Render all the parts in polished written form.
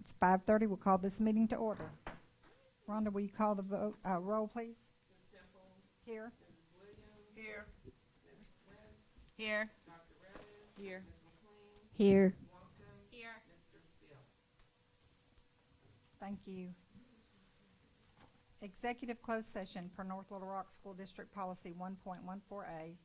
It's 5:30. We'll call this meeting to order. Rhonda, will you call the vote, roll, please? Ms. Temple. Here. Mrs. Williams. Here. Ms. Wentz. Here. Dr. Redis. Here. Ms. McLean. Here. Ms. Wonkum. Here. Mr. Steele. Thank you. Executive closed session per North Little Rock School District Policy 1.14A,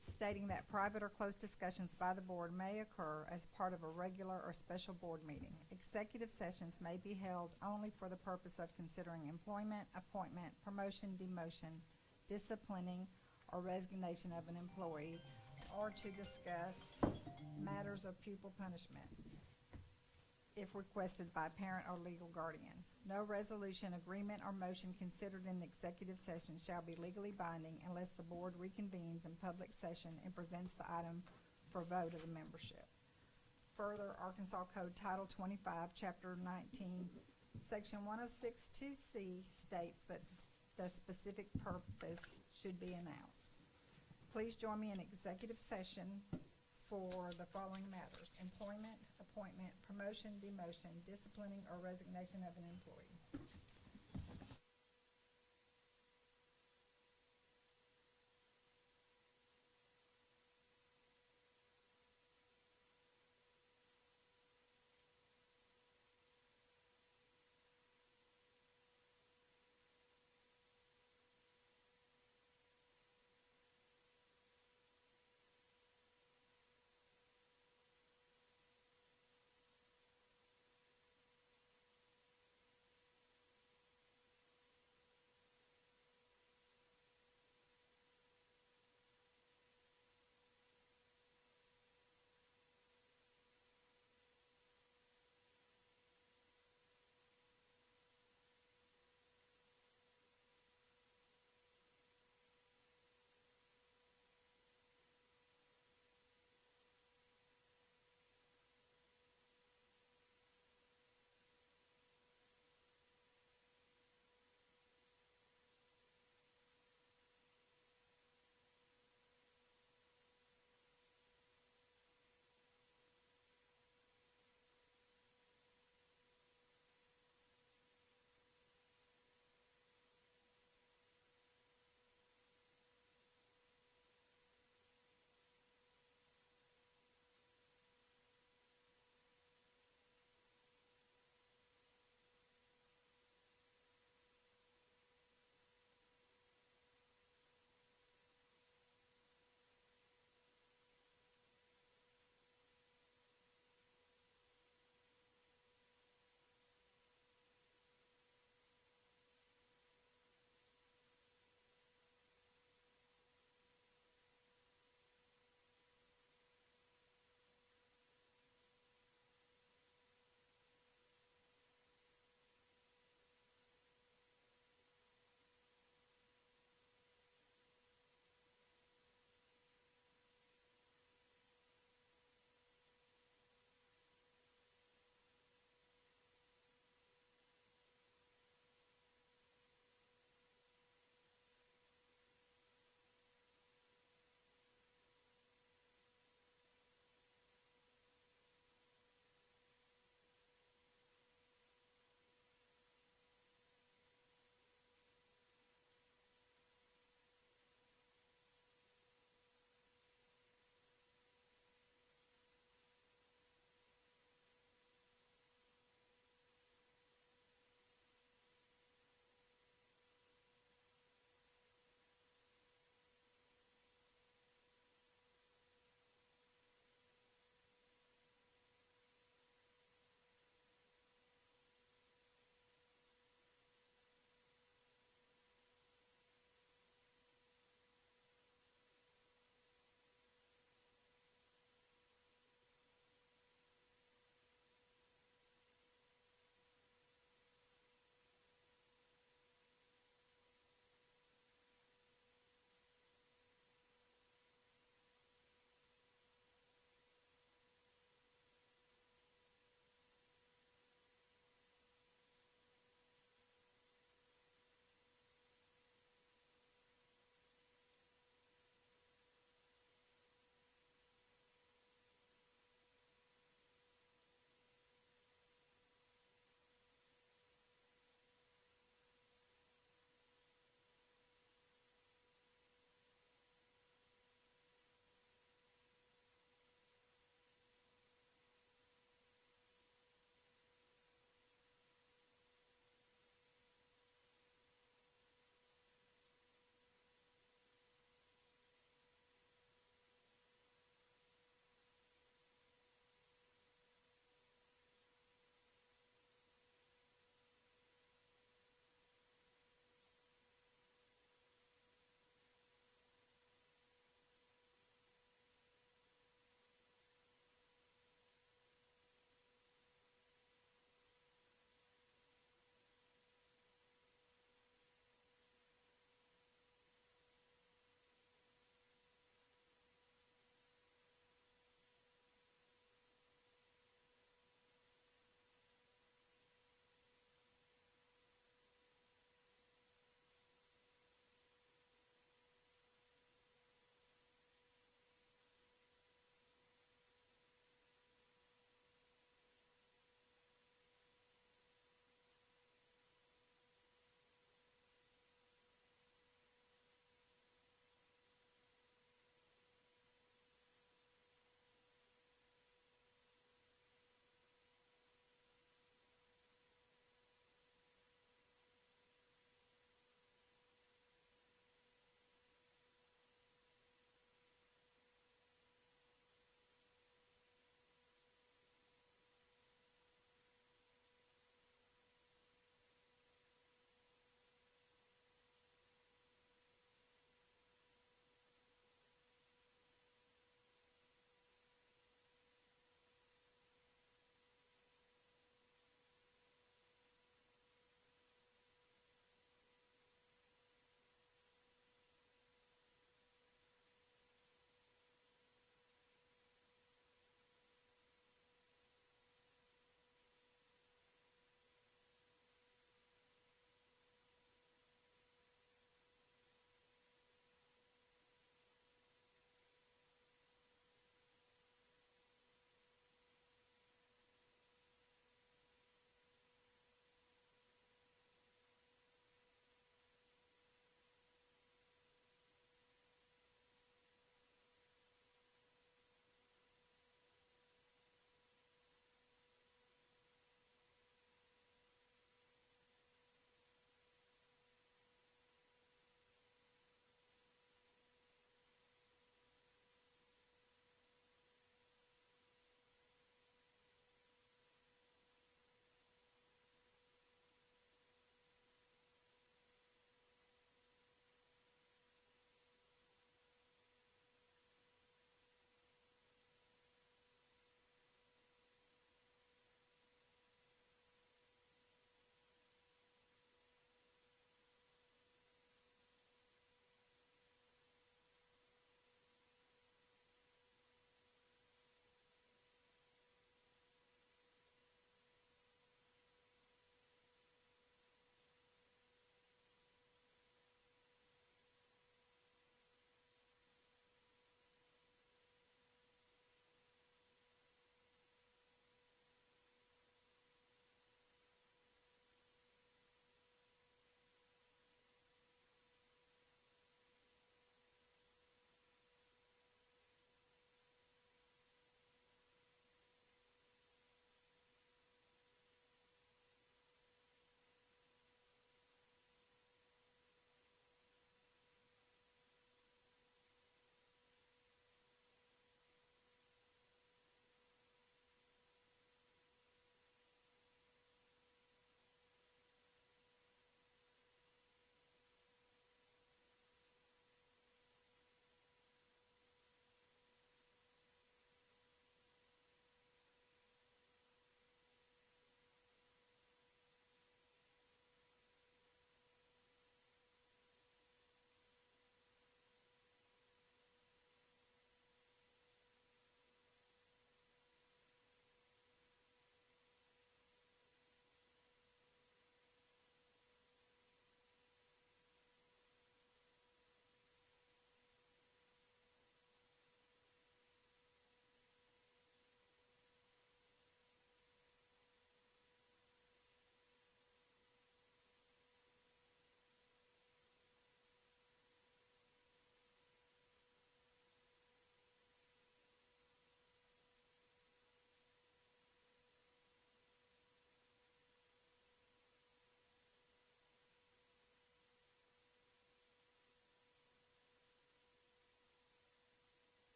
stating that private or closed discussions by the board may occur as part of a regular or special board meeting. Executive sessions may be held only for the purpose of considering employment, appointment, promotion, demotion, disciplining, or resignation of an employee, or to discuss matters of pupil punishment, if requested by parent or legal guardian. No resolution, agreement, or motion considered in executive session shall be legally binding unless the board reconvenes in public session and presents the item for vote of the membership. Further, Arkansas Code Title 25, Chapter 19, Section 106(2)C states that the specific purpose should be announced. Please join me in executive session for the following matters: employment, appointment, promotion, demotion, disciplining, or resignation of an employee.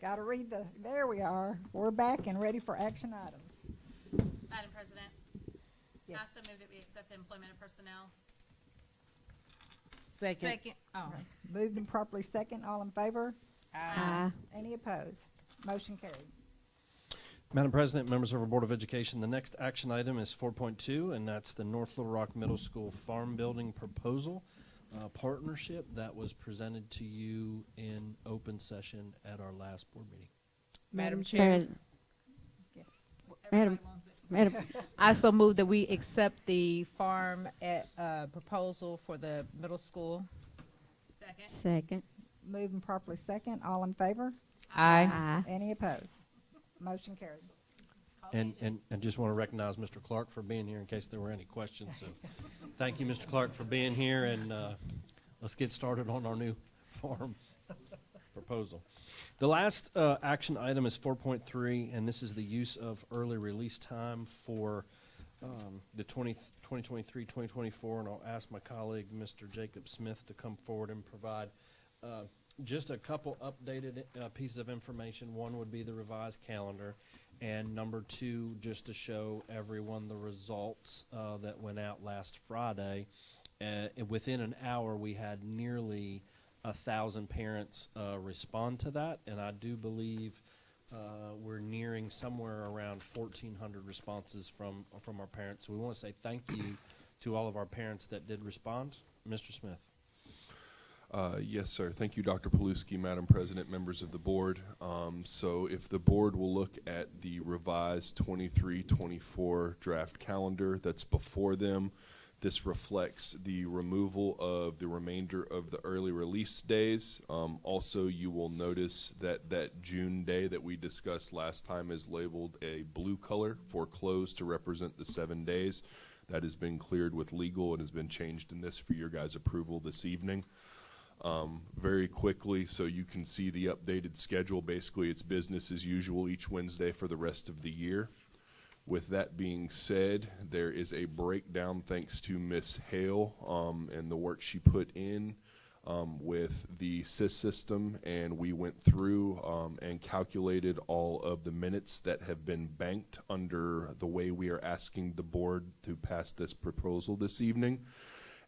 Gotta read there we are. We're back and ready for action items. Madam President, Yes. I so move that we accept the employment of personnel. Second. Oh. Moved and properly second. All in favor? Aye. Any opposed? Motion carried. Madam President, members of our Board of Education, the next action item is 4.2, and that's the North Little Rock Middle School Farm Building Proposal Partnership that was presented to you in open session at our last board meeting. Madam Chair, Yes. Everybody Madam- wants it. Madam, I so move that we accept the farm proposal for the middle school. Second. Second. Moved and properly second. All in favor? Aye. Any opposed? Motion carried. Call the And agent. just want to recognize Mr. Clark for being here in case there were any questions. So thank you, Mr. Clark, for being here, and let's get started on our new farm proposal. The last action item is 4.3, and this is the use of early release time for the 2023-2024, and I'll ask my colleague, Mr. Jacob Smith, to come forward and provide just a couple updated pieces of information. One would be the revised calendar, and number two, just to show everyone the results that went out last Friday. Within an hour, we had nearly 1,000 parents respond to that, and I do believe we're nearing somewhere around 1,400 responses from our parents. So we want to say thank you to all of our parents that did respond. Mr. Smith. Yes, sir. Thank you, Dr. Paluski, Madam President, members of the board. So if the board will look at the revised 23-24 draft calendar that's before them, this reflects the removal of the remainder of the early release days. Also, you will notice that that June day that we discussed last time is labeled a blue color for closed to represent the 7 days. That has been cleared with legal and has been changed in this for your guys' approval this evening. Very quickly, so you can see the updated schedule. Basically, it's business as usual each Wednesday for the rest of the year. With that being said, there is a breakdown thanks to Miss Hale and the work she put in with the SIS system, and we went through and calculated all of the minutes that have been banked under the way we are asking the board to pass this proposal this evening.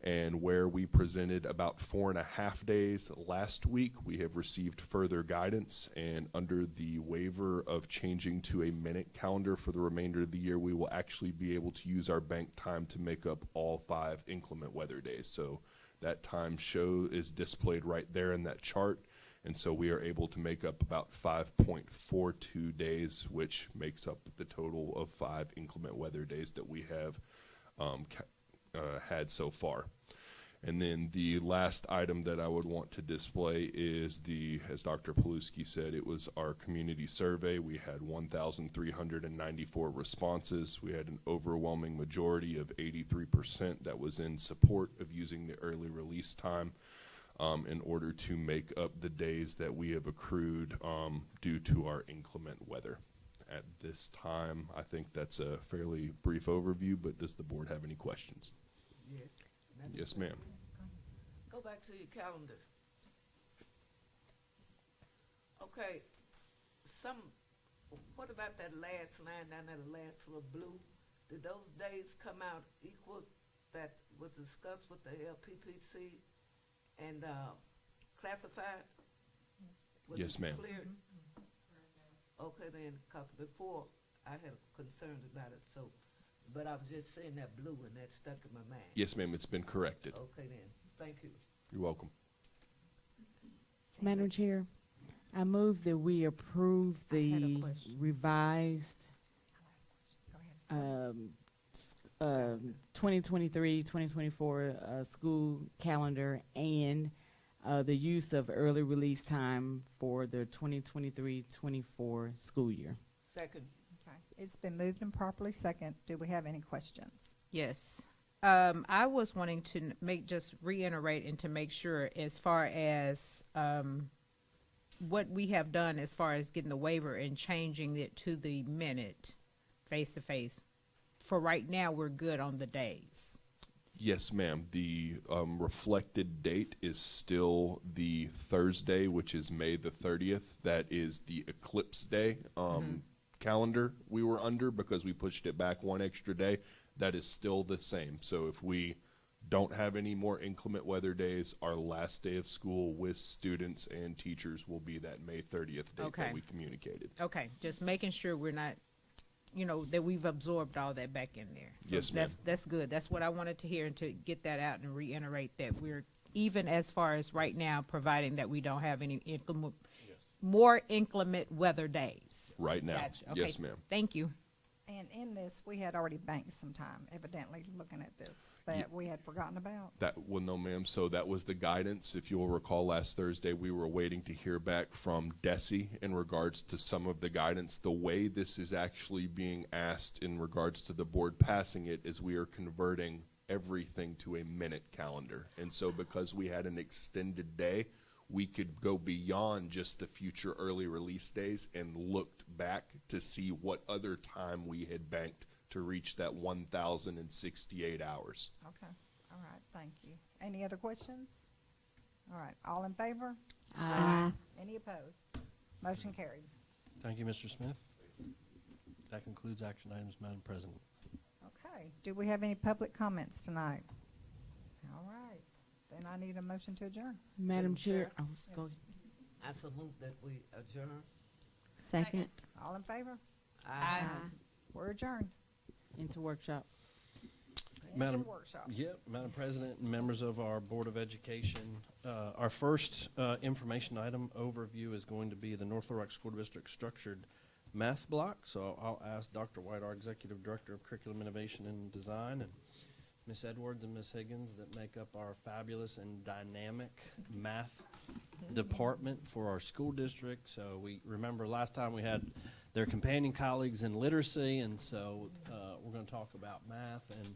And where we presented about 4.5 days last week, we have received further guidance, and under the waiver of changing to a minute calendar for the remainder of the year, we will actually be able to use our bank time to make up all 5 inclement weather days. So that time is displayed right there in that chart, and so we are able to make up about 5.42 days, which makes up the total of 5 inclement weather days that we have had so far. And then the last item that I would want to display is as Dr. Paluski said, it was our community survey. We had 1,394 responses. We had an overwhelming majority of 83% that was in support of using the early release time in order to make up the days that we have accrued due to our inclement weather. At this time, I think that's a fairly brief overview, but does the board have any questions? Yes. Yes, ma'am. Go back to your calendar. Okay, what about that last line down there, the last little blue? Did those days come out equal that was discussed with the LPPC and classified? Was Yes, it ma'am. cleared? Okay then, because before I had concerns about it, so, but I was just saying that blue and that stuck in my mind. Yes, ma'am, it's been corrected. Okay then, thank you. You're welcome. Madam Chair, I move that we approve had a the question. revised Go ahead. 2023-2024 school calendar and the use of early release time for the 2023-24 school year. Second. Okay. It's been moved and properly second. Do we have any questions? Yes. I was wanting to just reiterate and to make sure as far as what we have done as far as getting the waiver and changing it to the minute face-to-face. For right now, we're good on the days. Yes, ma'am. The reflected date is still the Thursday, which is May the 30th. That is the eclipse day calendar we were under because we pushed it back one extra day. That is still the same. So if we don't have any more inclement weather days, our last day of school with students and teachers will be that May 30th date Okay. that we communicated. Okay, just making sure we're not, that we've absorbed all that back in there. So Yes, ma'am. that's good. That's what I wanted to hear, and to get that out and reiterate that we're, even as far as right now, providing that we don't have any more inclement weather days. Right now. Gotcha. Okay. Yes, ma'am. Thank you. And in this, we had already banked some time, evidently, looking at this, that we had forgotten about. Well, no, ma'am. So that was the guidance. If you'll recall, last Thursday, we were waiting to hear back from DESE in regards to some of the guidance. The way this is actually being asked in regards to the board passing it is we are converting everything to a minute calendar. And so because we had an extended day, we could go beyond just the future early release days and looked back to see what other time we had banked to reach that 1,068 hours. Okay, all right, thank you. Any other questions? All right, all in favor? Aye. Any opposed? Motion carried. Thank you, Mr. Smith. That concludes action items, Madam President. Okay, do we have any public comments tonight? All right, then I need a motion to adjourn. Madam Chair, go I salute that we adjourn. Second. All in favor? Aye. We're adjourned. into workshop. Into Madam- workshop. Yep, Madam President and members of our Board of Education, our first information item overview is going to be the North Little Rock School District structured math block. So I'll ask Dr. White, our Executive Director of Curriculum Innovation and Design, and Ms. Edwards and Ms. Higgins that make up our fabulous and dynamic math department for our school district. So we remember last time we had their companion colleagues in literacy, and so we're going to talk about math and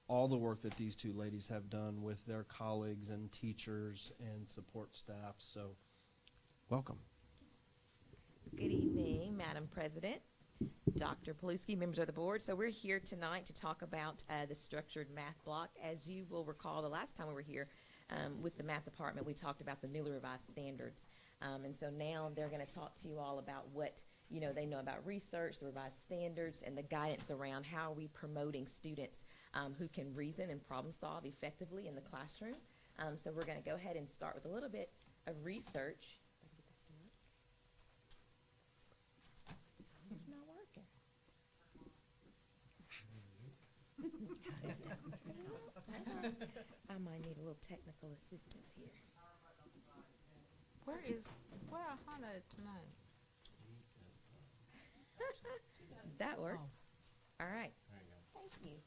all the work that these two ladies have done with their colleagues and teachers and support staff. So welcome. Good evening, Madam President, Dr. Paluski, members of the board. So we're here tonight to talk about the structured math block. As you will recall, the last time we were here with the math department, we talked about the newly revised standards. And so now they're going to talk to you all about what they know about research, the revised standards, and the guidance around how are we promoting students who can reason and problem solve effectively in the classroom. So we're going to go ahead and start with a little bit of research. It's not working. I might need a little technical assistance here. Where Hannah tonight? That works. All right. Thank you.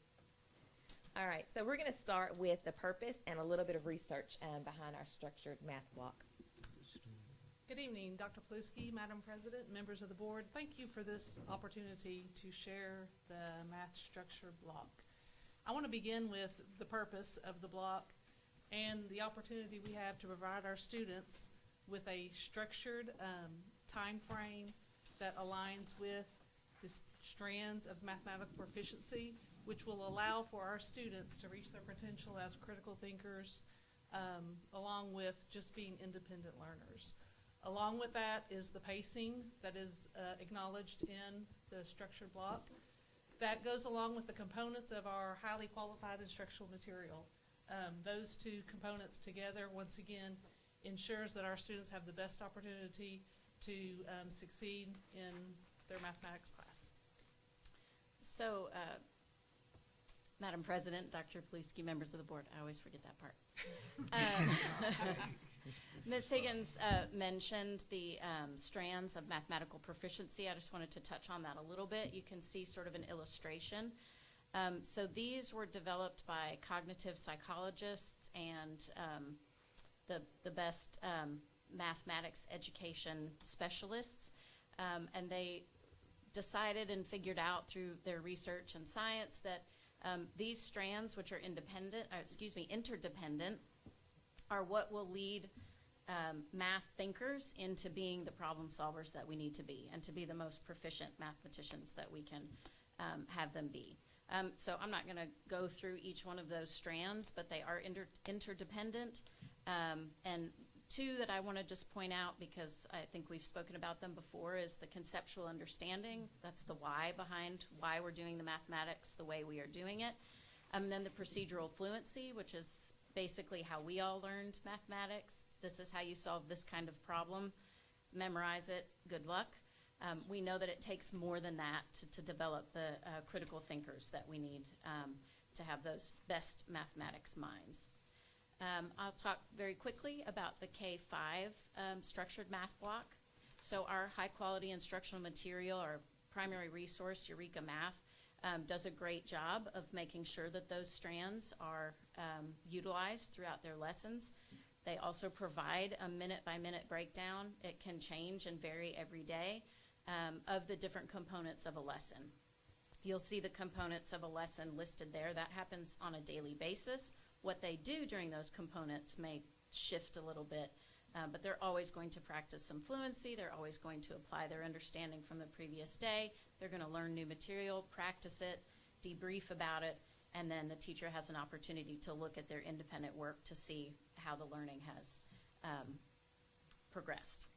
All right, so we're going to start with the purpose and a little bit of research behind our structured math block. Good evening, Dr. Paluski, Madam President, members of the board. Thank you for this opportunity to share the math structure block. I want to begin with the purpose of the block and the opportunity we have to provide our students with a structured time frame that aligns with the strands of mathematical proficiency, which will allow for our students to reach their potential as critical thinkers, along with just being independent learners. Along with that is the pacing that is acknowledged in the structured block. That goes along with the components of our highly qualified instructional material. Those two components together, once again, ensures that our students have the best opportunity to succeed in their mathematics class. So, Madam President, Dr. Paluski, members of the board, I always forget that part. Ms. Higgins mentioned the strands of mathematical proficiency. I just wanted to touch on that a little bit. You can see sort of an illustration. So these were developed by cognitive psychologists and the best mathematics education specialists. And they decided and figured out through their research and science that these strands, which are interdependent, are what will lead math thinkers into being the problem solvers that we need to be and to be the most proficient mathematicians that we can have them be. So I'm not going to go through each one of those strands, but they are interdependent. And two that I want to just point out, because I think we've spoken about them before, is the conceptual understanding. That's the why behind why we're doing the mathematics the way we are doing it. And then the procedural fluency, which is basically how we all learned mathematics. This is how you solve this kind of problem. Memorize it, good luck. We know that it takes more than that to develop the critical thinkers that we need to have those best mathematics minds. I'll talk very quickly about the K-5 structured math block. So our high-quality instructional material, our primary resource, Eureka Math, does a great job of making sure that those strands are utilized throughout their lessons. They also provide a minute-by-minute breakdown. It can change and vary every day of the different components of a lesson. You'll see the components of a lesson listed there. That happens on a daily basis. What they do during those components may shift a little bit, but they're always going to practice some fluency. They're always going to apply their understanding from the previous day. They're going to learn new material, practice it, debrief about it, and then the teacher has an opportunity to look at their independent work to see how the learning has progressed.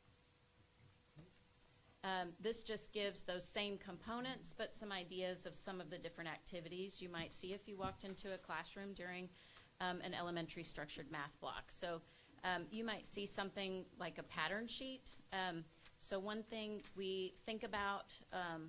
This just gives those same components, but some ideas of some of the different activities you might see if you walked into a classroom during an elementary structured math block. So you might see something like a pattern sheet. So one thing we think about,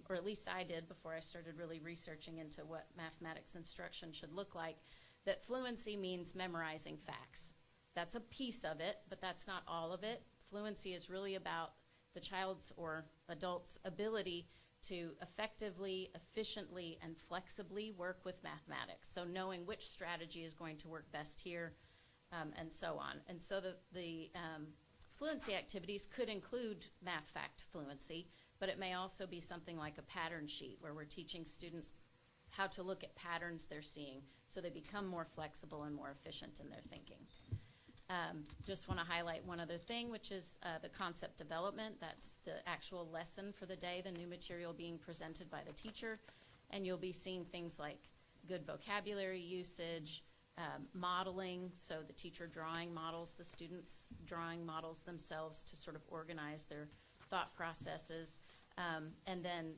or at least I did before I started really researching into what mathematics instruction should look like, that fluency means memorizing facts. That's a piece of it, but that's not all of it. Fluency is really about the child's or adult's ability to effectively, efficiently, and flexibly work with mathematics. So knowing which strategy is going to work best here, and so on. And so the fluency activities could include math fact fluency, but it may also be something like a pattern sheet where we're teaching students how to look at patterns they're seeing so they become more flexible and more efficient in their thinking. Just want to highlight one other thing, which is the concept development. That's the actual lesson for the day, the new material being presented by the teacher. And you'll be seeing things like good vocabulary usage, modeling, so the teacher drawing models, the students drawing models themselves to sort of organize their thought processes, and then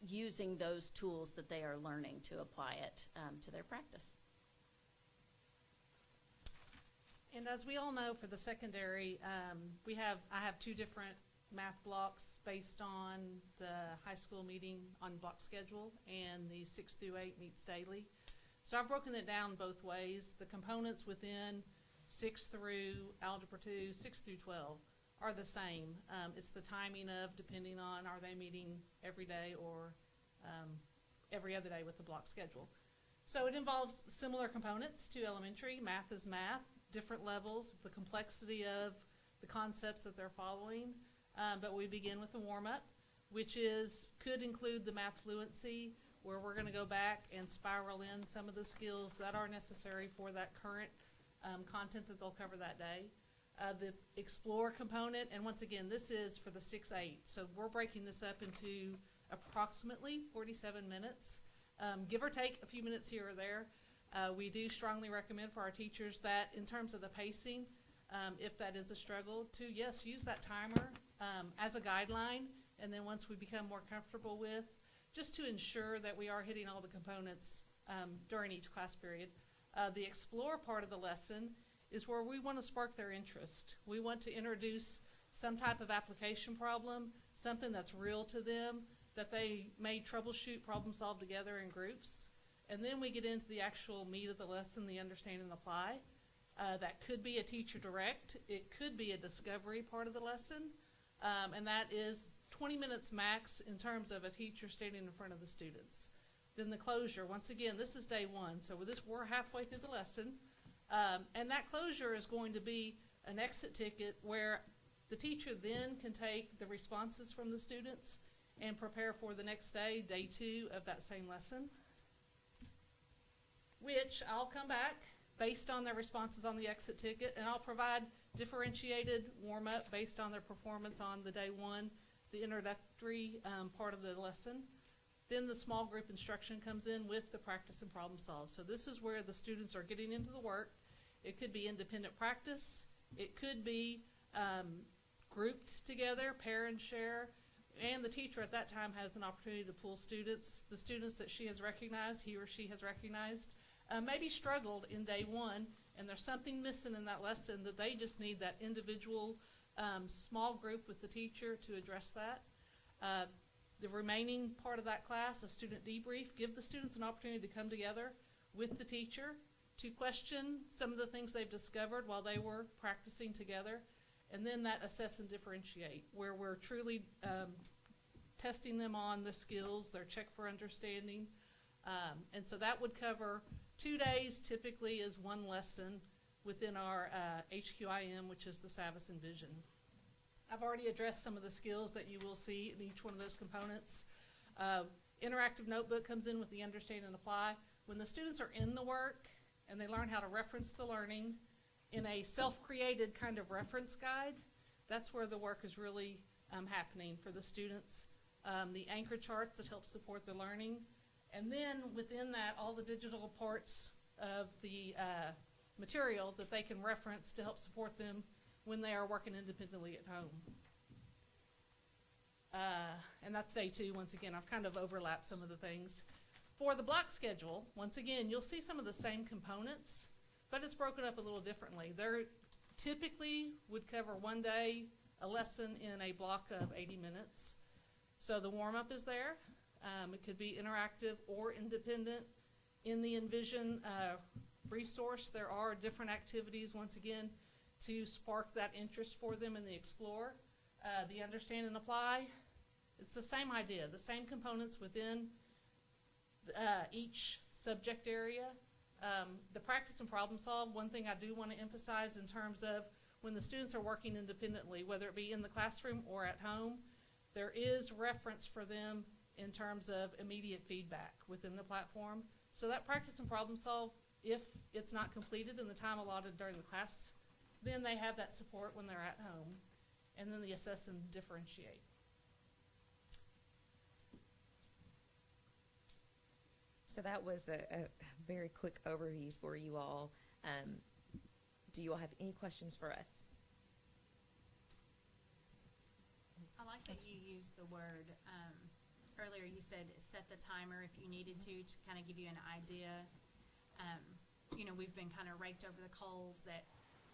using those tools that they are learning to apply it to their practice. And as we all know, for the secondary, I have two different math blocks based on the high school meeting on block schedule, and the 6 through 8 meets daily. So I've broken it down both ways. The components within 6 through Algebra 2, 6 through 12 are the same. It's the timing of, depending on, are they meeting every day or every other day with the block schedule. So it involves similar components to elementary. Math is math, different levels, the complexity of the concepts that they're following. But we begin with the warm-up, which could include the math fluency, where we're going to go back and spiral in some of the skills that are necessary for that current content that they'll cover that day. The explore component, and once again, this is for the 6-8. So we're breaking this up into approximately 47 minutes, give or take a few minutes here or there. We do strongly recommend for our teachers that in terms of the pacing, if that is a struggle, to, yes, use that timer as a guideline, and then once we become more comfortable with, just to ensure that we are hitting all the components during each class period. The explore part of the lesson is where we want to spark their interest. We want to introduce some type of application problem, something that's real to them, that they may troubleshoot, problem solve together in groups. And then we get into the actual meat of the lesson, the understand and apply. That could be a teacher direct. It could be a discovery part of the lesson. And that is 20 minutes max in terms of a teacher standing in front of the students. Then the closure, once again, this is day one. So with this, we're halfway through the lesson. And that closure is going to be an exit ticket where the teacher then can take the responses from the students and prepare for the next day, day 2 of that same lesson, which I'll come back based on their responses on the exit ticket, and I'll provide differentiated warm-up based on their performance on the day 1, the introductory part of the lesson. Then the small group instruction comes in with the practice and problem solve. So this is where the students are getting into the work. It could be independent practice. It could be grouped together, pair and share. And the teacher at that time has an opportunity to pull students, the students that she has recognized, he or she has recognized, maybe struggled in day one, and there's something missing in that lesson that they just need that individual small group with the teacher to address that. The remaining part of that class, a student debrief, give the students an opportunity to come together with the teacher to question some of the things they've discovered while they were practicing together, and then that assess and differentiate, where we're truly testing them on the skills, their check for understanding. And so that would cover 2 days, typically is one lesson within our HQIM, which is the SAVIS and Vision. I've already addressed some of the skills that you will see in each one of those components. Interactive notebook comes in with the understand and apply. When the students are in the work and they learn how to reference the learning in a self-created kind of reference guide, that's where the work is really happening for the students. The anchor charts that help support the learning. And then within that, all the digital parts of the material that they can reference to help support them when they are working independently at home. And that's day 2. Once again, I've kind of overlapped some of the things. For the block schedule, once again, you'll see some of the same components, but it's broken up a little differently. They're typically would cover 1 day, a lesson in a block of 80 minutes. So the warm-up is there. It could be interactive or independent. In the Envision resource, there are different activities, once again, to spark that interest for them in the Explore. The Understand and Apply, it's the same idea, the same components within each subject area. The practice and problem solve, one thing I do want to emphasize in terms of when the students are working independently, whether it be in the classroom or at home, there is reference for them in terms of immediate feedback within the platform. So that practice and problem solve, if it's not completed in the time allotted during the class, then they have that support when they're at home. And then the assess and differentiate. So that was a very quick overview for you all. Do you all have any questions for us? I like that you used the word, earlier you said set the timer if you needed to kind of give you an idea. You know, we've been kind of raked over the coals that,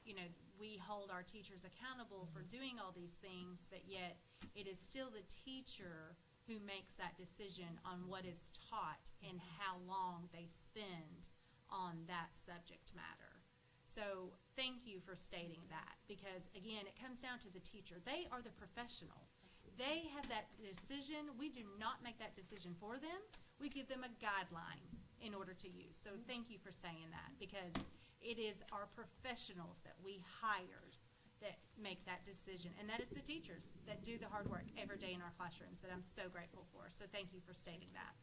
you know, we hold our teachers accountable for doing all these things, but yet it is still the teacher who makes that decision on what is taught and how long they spend on that subject matter. So thank you for stating that, because again, it comes down to the teacher. They are the professional. They have that decision. We do not make that decision for them. We give them a guideline in order to use. So thank you for saying that, because it is our professionals that we hired that make that decision. And that is the teachers that do the hard work every day in our classrooms that I'm so grateful for. So thank you for stating that.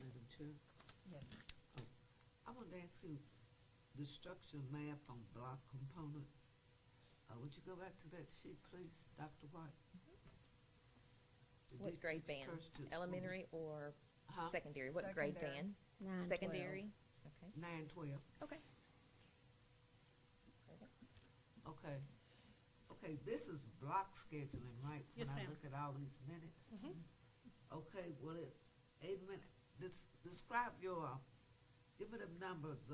Madam Chair, Yes. I wanted to ask you the structure map on block components. Would you go back to that sheet, please, Dr. White? The What grade district's band? first to- Elementary or Huh? secondary? What grade Secondary. band? Secondary? Okay. 9, 12. Okay. Okay. Okay, this is block scheduling, right? Yes, When I ma'am. look at all these minutes? Mhm. Okay, well, it's 8 minutes. Describe your, give me the numbers.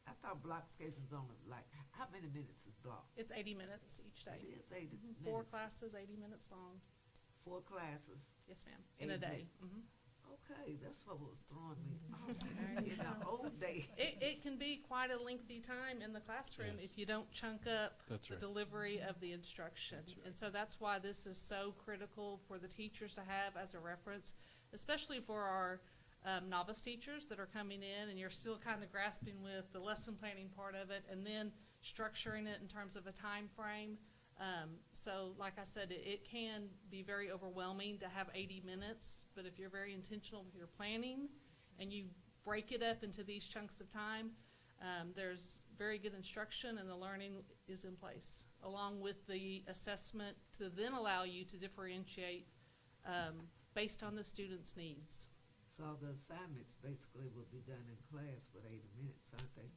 I thought block scheduling's only like, how many minutes is block? It's 80 minutes each day. It is 80 minutes. 4 classes, 80 minutes long. 4 classes. Yes, ma'am. In a 8 day. minutes. Okay, that's what was throwing me off in the old days. It can be quite a lengthy time in the classroom Yes. if you don't chunk up That's the right. delivery of the instruction. That's right. And so that's why this is so critical for the teachers to have as a reference, especially for our novice teachers that are coming in and you're still kind of grasping with the lesson planning part of it and then structuring it in terms of a time frame. So like I said, it can be very overwhelming to have 80 minutes, but if you're very intentional with your planning and you break it up into these chunks of time, there's very good instruction and the learning is in place, along with the assessment to then allow you to differentiate based on the student's needs. So the assignments basically will be done in class with 80 minutes, aren't they?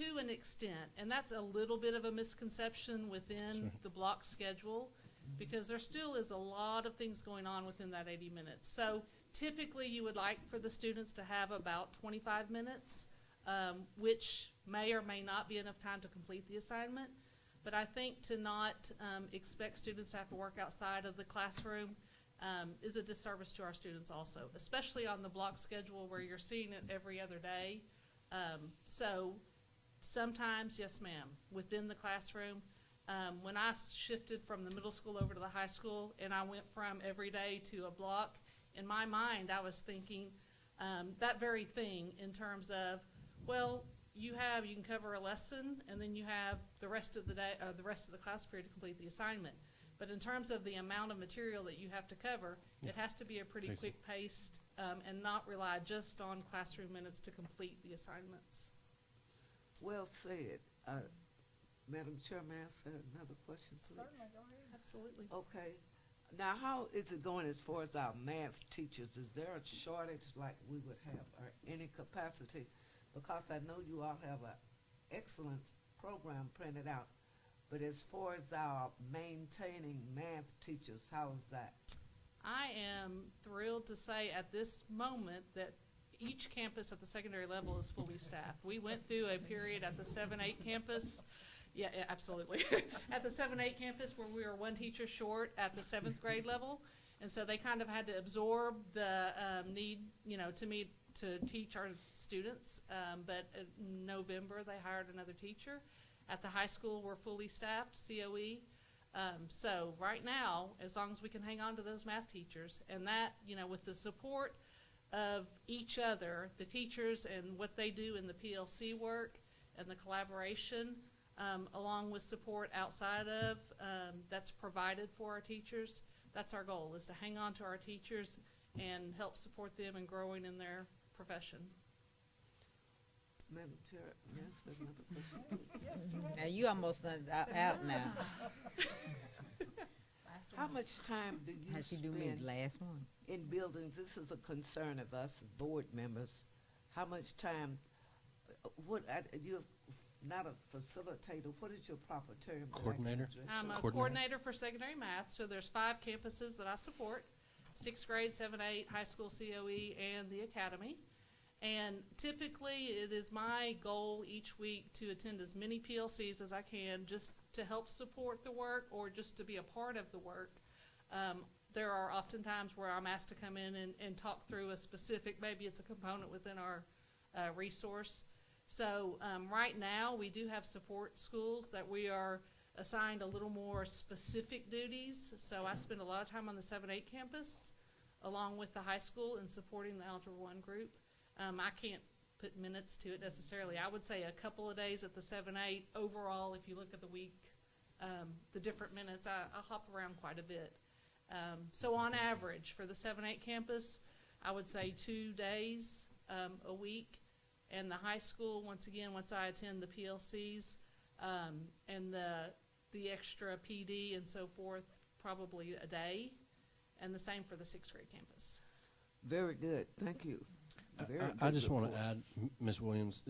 To an extent, and that's a little bit of a misconception within Sure. the block schedule, because there still is a lot of things going on within that 80 minutes. So typically you would like for the students to have about 25 minutes, which may or may not be enough time to complete the assignment. But I think to not expect students to have to work outside of the classroom is a disservice to our students also, especially on the block schedule where you're seeing it every other day. So sometimes, yes ma'am, within the classroom. When I shifted from the middle school over to the high school and I went from every day to a block, in my mind I was thinking that very thing in terms of, well, you can cover a lesson and then you have the rest of the day, the rest of the class period to complete the assignment. But in terms of the amount of material that you have to cover, it has to be a pretty Basic. quick paced and not rely just on classroom minutes to complete the assignments. Well said. Madam Chair, may I ask another question, please? Certainly, go ahead. Absolutely. Okay. Now, how is it going as far as our math teachers? Is there a shortage like we would have, or any capacity? Because I know you all have an excellent program printed out, but as far as our maintaining math teachers, how is that? I am thrilled to say at this moment that each campus at the secondary level is fully staffed. We went through a period at the 7-8 campus. Yeah, absolutely. At the 7-8 campus where we were one teacher short at the 7th grade level. And so they kind of had to absorb the need, to teach our students. But in November, they hired another teacher. At the high school, we're fully staffed, COE. So right now, as long as we can hang on to those math teachers, and that, with the support of each other, the teachers and what they do in the PLC work and the collaboration, along with support outside of that's provided for our teachers, that's our goal, is to hang on to our teachers and help support them in growing in their profession. Madam Chair, yes, another question, please. Yes, go ahead. Now, you almost out now. How much time do you How she do me spend the last one? in buildings? This is a concern of us as board members. How much time, you're not a facilitator, what is your proper term? that I can Coordinator? address I'm you? a coordinator for secondary math, so there's 5 campuses that I support, 6th grade, 7-8, high school COE, and the academy. And typically, it is my goal each week to attend as many PLCs as I can just to help support the work or just to be a part of the work. There are often times where I'm asked to come in and talk through a specific, maybe it's a component within our resource. So right now, we do have support schools that we are assigned a little more specific duties. So I spend a lot of time on the 7-8 campus along with the high school in supporting the Algebra 1 group. I can't put minutes to it necessarily. I would say a couple of days at the 7-8. Overall, if you look at the week, the different minutes, I hop around quite a bit. So on average, for the 7-8 campus, I would say 2 days a week. And the high school, once again, once I attend the PLCs and the extra PD and so forth, probably a day. And the same for the 6th grade campus. Very good, thank you. Very I good just want to report. add, Ms. Williams,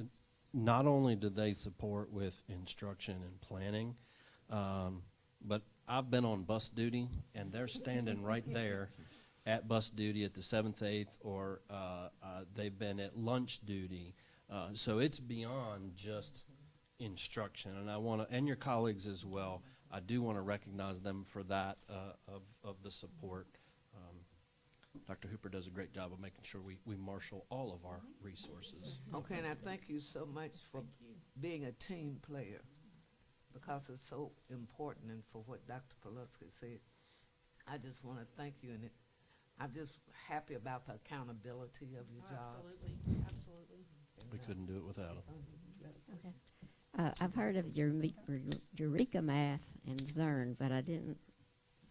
not only do they support with instruction and planning, but I've been on bus duty, and they're standing right there at bus duty at the 7th, 8th, or they've been at lunch duty. So it's beyond just instruction, and I want to, and your colleagues as well. I do want to recognize them for that of the support. Dr. Hooper does a great job of making sure we marshal all of our resources. Okay, and I thank you so much for being a team player, because it's so important, and for what Dr. Pulaski said. I just want to thank you, and I'm just happy about the accountability of your job. Absolutely, absolutely. We couldn't do it without them. Okay. I've heard of Eureka Math and ZERN, but I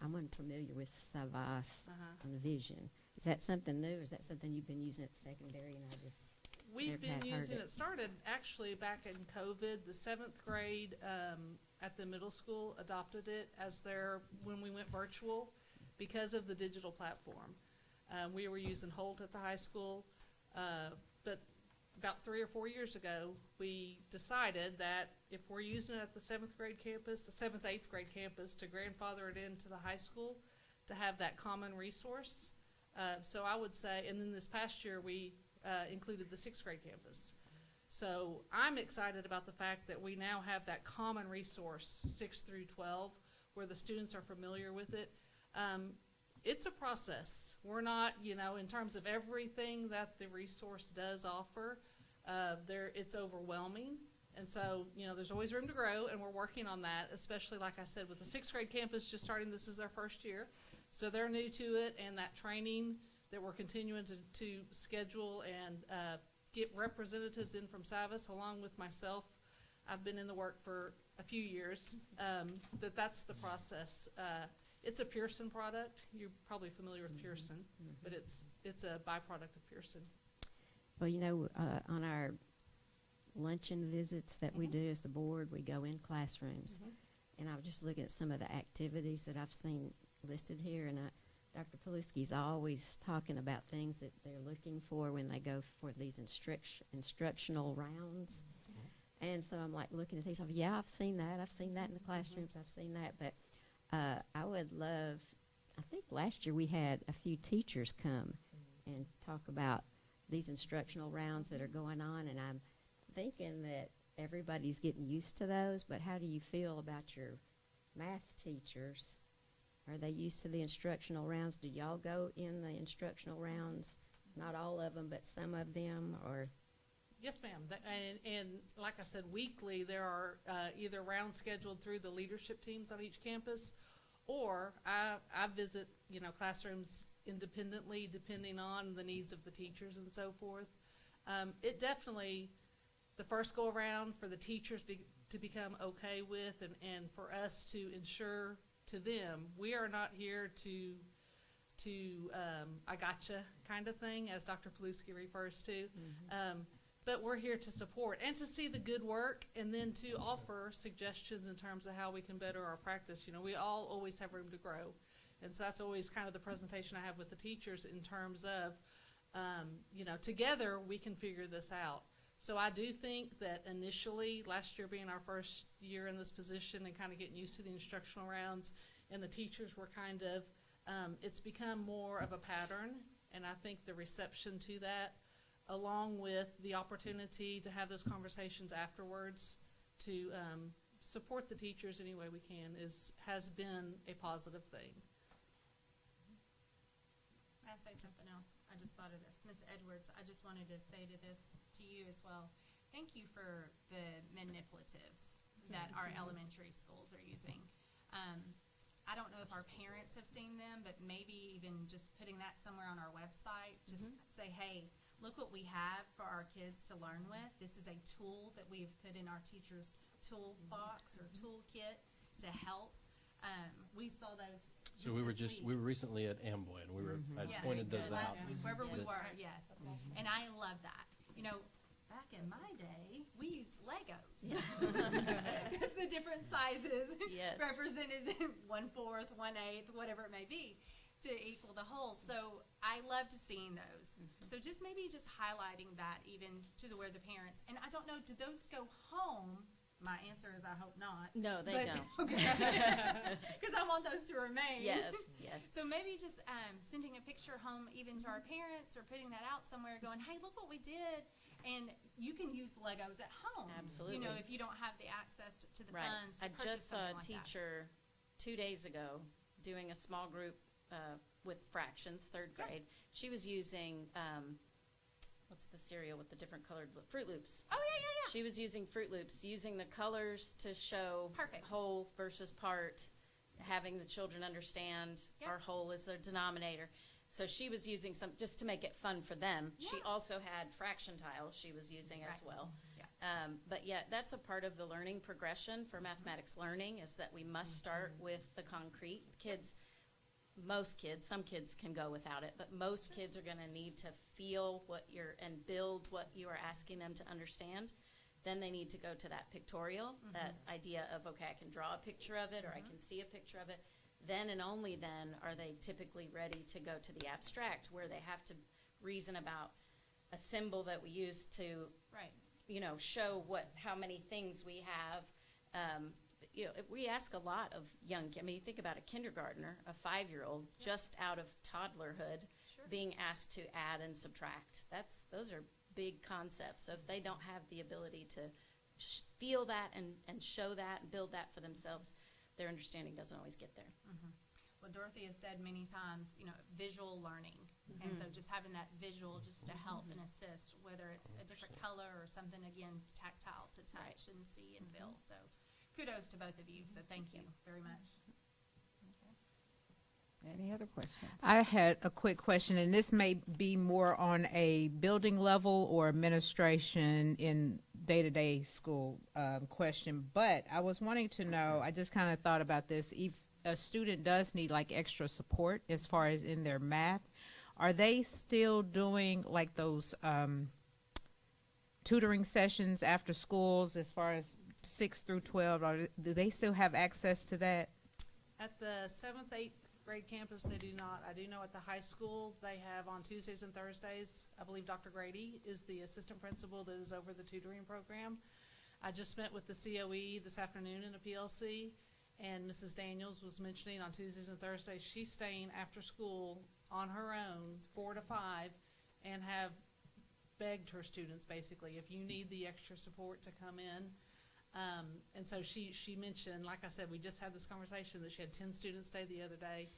wasn't familiar with Savas and Vision. Is that something new, or is that something you've been using at the secondary and I just We've never been had heard using it? it, started actually back in COVID. The 7th grade at the middle school adopted it as when we went virtual because of the digital platform. We were using Holt at the high school, but about 3 or 4 years ago, we decided that if we're using it at the 7th grade campus, the 7th, 8th grade campus, to grandfather it into the high school, to have that common resource. So I would say, and then this past year, we included the 6th grade campus. So I'm excited about the fact that we now have that common resource, 6 through 12, where the students are familiar with it. It's a process. We're not, in terms of everything that the resource does offer, it's overwhelming. And so, there's always room to grow, and we're working on that, especially, like I said, with the 6th grade campus just starting. This is their first year. So they're new to it, and that training that we're continuing to schedule and get representatives in from Savas along with myself. I've been in the work for a few years. That's the process. It's a Pearson product. You're probably familiar with Pearson, but it's a byproduct of Pearson. Well, on our luncheon visits that we do as the board, we go in classrooms. And I was just looking at some of the activities that I've seen listed here, and Dr. Paluski's always talking about things that they're looking for when they go for these instructional rounds. And so I'm like looking at these, I've seen that. I've seen that in the classrooms. I've seen that. But I would love, I think last year we had a few teachers come and talk about these instructional rounds that are going on. And I'm thinking that everybody's getting used to those. But how do you feel about your math teachers? Are they used to the instructional rounds? Do y'all go in the instructional rounds? Not all of them, but some of them, or? Yes, ma'am. And like I said, weekly there are either rounds scheduled through the leadership teams on each campus, or I visit classrooms independently depending on the needs of the teachers and so forth. It definitely, the first go around for the teachers to become okay with, and for us to ensure to them, we are not here to I gotcha kind of thing, as Dr. Paluski refers to. But we're here to support and to see the good work, and then to offer suggestions in terms of how we can better our practice. We all always have room to grow. And so that's always kind of the presentation I have with the teachers in terms of, together we can figure this out. So I do think that initially, last year being our first year in this position and kind of getting used to the instructional rounds, and the teachers were kind of, it's become more of a pattern, and I think the reception to that, along with the opportunity to have those conversations afterwards to support the teachers any way we can, has been a positive thing. May I say something else? I just thought of this. Ms. Edwards, I just wanted to say to you as well, thank you for the manipulatives that our elementary schools are using. I don't know if our parents have seen them, but maybe even just putting that somewhere on our website, just say, hey, look what we have for our kids to learn with. This is a tool that we've put in our teacher's toolbox or toolkit to help. We saw those. So we were recently at Amboy, and I pointed those out. Last week, wherever we were, yes. And I love that. Back in my day, we used Legos. The different sizes represented 1/4, 1/8, whatever it may be, to equal the whole. So I loved seeing those. So just highlighting that even to where the parents, and I don't know, do those go home? My answer is I hope not. No, they don't. Okay. Because I want those to remain. Yes. So maybe just sending a picture home even to our parents, or putting that out somewhere going, hey, look what we did. And you can use Legos at home. Absolutely. If you don't have the access to the Right. funds. I just saw a teacher 2 days ago doing a small group with fractions, 3rd grade. She was using, what's the cereal with the different colored Fruit Loops. Oh, yeah. She was using Fruit Loops, using the colors to show Perfect. whole versus part, having the children understand our whole is their denominator. So she was using some, just to make it fun for them. Yeah. She also had fraction tiles she was using as well. Yeah. But that's a part of the learning progression for mathematics learning, is that we must start with the concrete. Most kids, some kids can go without it, but most kids are going to need to feel and build what you are asking them to understand. Then they need to go to that pictorial, that idea of, okay, I can draw a picture of it, or I can see a picture of it. then and only then are they typically ready to go to the abstract, where they have to reason about a symbol that we use to, Right. show how many things we have. We ask a lot of you think about a kindergartner, a 5-year-old, just out of toddlerhood, Sure. being asked to add and subtract. Those are big concepts. So if they don't have the ability to feel that and show that and build that for themselves, their understanding doesn't always get there. Well, Dorothy has said many times, visual learning. And so just having that visual just to help and assist, whether it's a different color or something, again, tactile to touch and see and feel. So kudos to both of you. So thank you very much. Any other questions? I had a quick question, and this may be more on a building level or administration in day-to-day school question, but I was wanting to know, I just kind of thought about this, if a student does need like extra support as far as in their math, are they still doing like those tutoring sessions after schools as far as 6 through 12? Or do they still have access to that? At the 7th, 8th grade campus, they do not. I do know at the high school, they have on Tuesdays and Thursdays, I believe Dr. Grady is the assistant principal that is over the tutoring program. I just met with the COE this afternoon in a PLC, and Mrs. Daniels was mentioning on Tuesdays and Thursdays, she's staying after school on her own, 4 to 5, and have begged her students, basically, if you need the extra support to come in. And so she mentioned, like I said, we just had this conversation that she had 10 students stay the other day,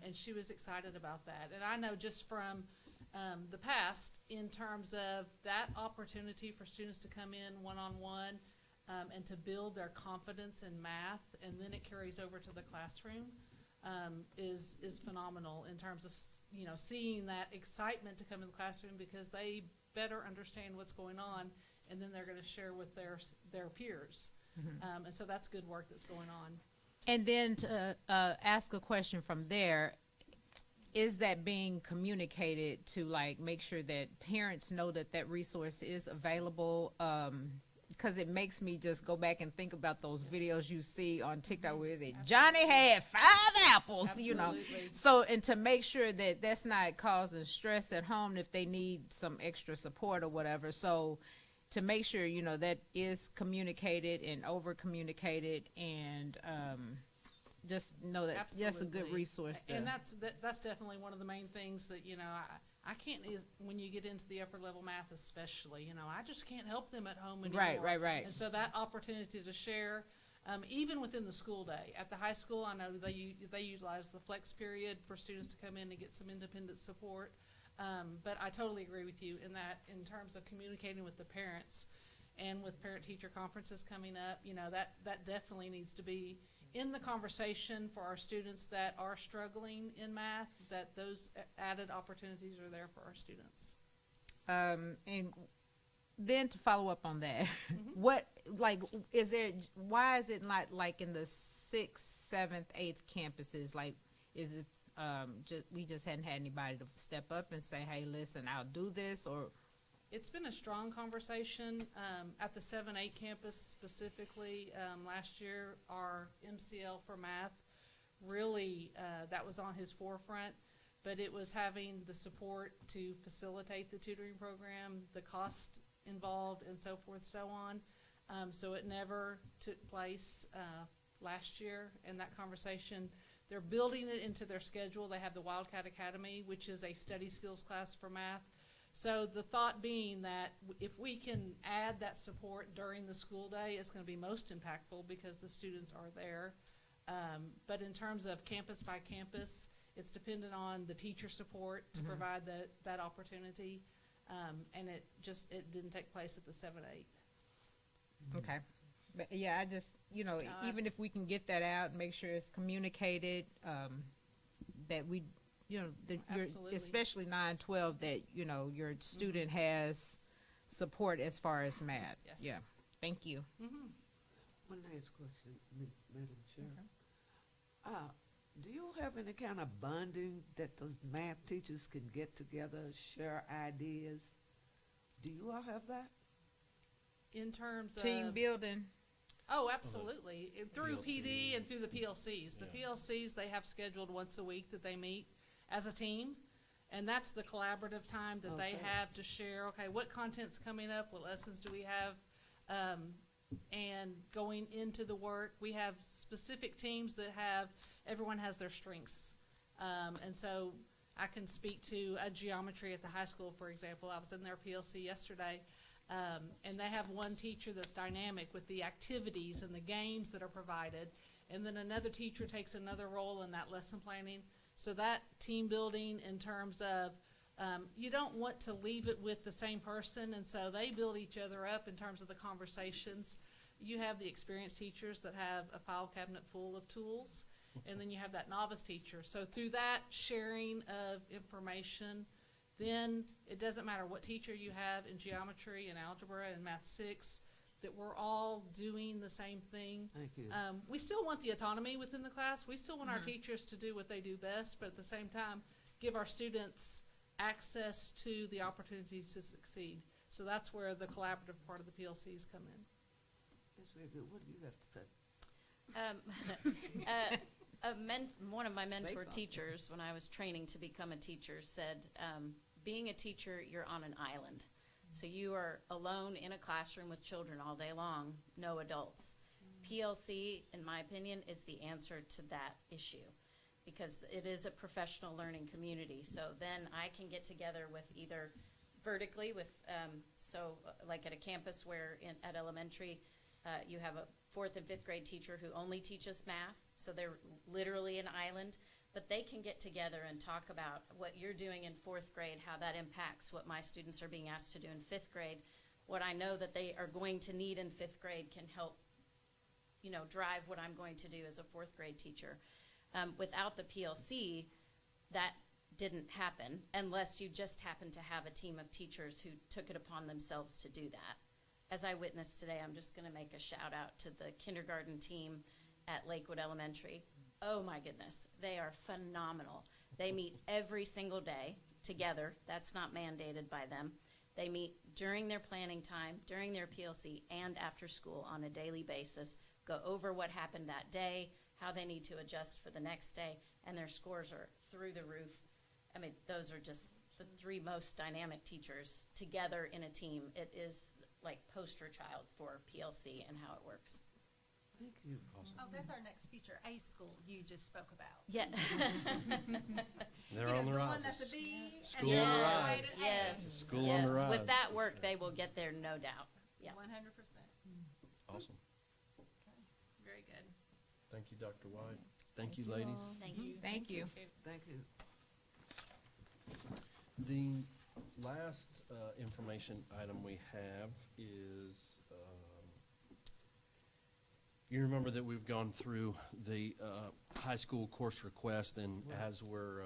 and she was excited about that. And I know just from the past, in terms of that opportunity for students to come in one-on-one and to build their confidence in math, and then it carries over to the classroom, is phenomenal in terms of seeing that excitement to come in the classroom because they better understand what's going on, and then they're going to share with their peers. And so that's good work that's going on. And then to ask a question from there, is that being communicated to like make sure that parents know that that resource is available? Because it makes me just go back and think about those videos you see on TikTok where it Johnny had 5 apples, Absolutely. So, and to make sure that that's not causing stress at home if they need some extra support or whatever. So to make sure, that is communicated and over communicated, and just know that that's a good Absolutely. resource there. And that's definitely one of the main things that, I can't, when you get into the upper level math especially, I just can't help them at home anymore. Right. And so that opportunity to share, even within the school day. At the high school, I know they utilize the flex period for students to come in and get some independent support. But I totally agree with you in that, in terms of communicating with the parents and with parent-teacher conferences coming up, that definitely needs to be in the conversation for our students that are struggling in math, that those added opportunities are there for our students. And then to follow up on that, why is it not like in the 6th, 7th, 8th campuses? Like, is it we just hadn't had anybody to step up and say, hey, listen, I'll do this? Or it's been a strong conversation at the 7-8 campus specifically. Last year, our MCL for math really, that was on his forefront, but it was having the support to facilitate the tutoring program, the cost involved, and so forth, so on. So it never took place last year, and that conversation, they're building it into their schedule. They have the Wildcat Academy, which is a study skills class for math. So the thought being that if we can add that support during the school day, it's going to be most impactful because the students are there. But in terms of campus by campus, it's dependent on the teacher support to provide that opportunity. And it didn't take place at the 7-8. Okay. But yeah, I just, even if we can get that out and make sure it's communicated, that we, Absolutely. especially 9-12, that, your student has support as far as math. Yes. Yeah. Thank you. One last question, Madam Chair. Do you have any kind of bonding that those math teachers can get together, share ideas? Do you all have that? In terms of Team building. Oh, absolutely. Through PD and PLCs. through the PLCs. The Yeah. PLCs, they have scheduled once a week that they meet as a team. And that's the collaborative time that they Okay. have to share, okay, what content's coming up, what lessons do we have? And going into the work, we have specific teams that everyone has their strengths. And so I can speak to geometry at the high school, for example. I was in their PLC yesterday. And they have one teacher that's dynamic with the activities and the games that are provided. And then another teacher takes another role in that lesson planning. So that team building in terms of, you don't want to leave it with the same person, and so they build each other up in terms of the conversations. You have the experienced teachers that have a file cabinet full of tools, and then you have that novice teacher. So through that sharing of information, then it doesn't matter what teacher you have in geometry and algebra and math 6, that we're all doing the same thing. Thank you. We still want the autonomy within the class. We still want our teachers to do what they do best, but at the same time, give our students access to the opportunities to succeed. So that's where the collaborative part of the PLCs come in. That's very good. What do you have to say? One of my mentor something. teachers, when I was training to become a teacher, said, being a teacher, you're on an island. So you are alone in a classroom with children all day long, no adults. PLC, in my opinion, is the answer to that issue, because it is a professional learning community. So then I can get together with either vertically with, like at a campus where at elementary, you have a 4th and 5th grade teacher who only teaches math, so they're literally an island, but they can get together and talk about what you're doing in 4th grade, how that impacts what my students are being asked to do in 5th grade. What I know that they are going to need in 5th grade can help, drive what I'm going to do as a 4th grade teacher. Without the PLC, that didn't happen unless you just happened to have a team of teachers who took it upon themselves to do that. As I witnessed today, I'm just going to make a shout out to the kindergarten team at Lakewood Elementary. Oh my goodness, they are phenomenal. They meet every single day together. That's not mandated by them. They meet during their planning time, during their PLC, and after school on a daily basis, go over what happened that day, how they need to adjust for the next day, and their scores are through the roof. I mean, those are just the 3 most dynamic teachers together in a team. It is like poster child for PLC and how it works. Thank you. Awesome. Oh, that's our next feature, A school you just spoke about. Yeah. They're You know, on the the rise. one that's a B School and on the then rise. rated A. Yes. School yes. on the rise. With that work, they will get there, no doubt. Yeah. 100%. Awesome. Very good. Thank you, Dr. White. Thank you, ladies. Thank you. Thank you. Thank you. The last information item we have is, you remember that we've gone through the high school course request, and as we're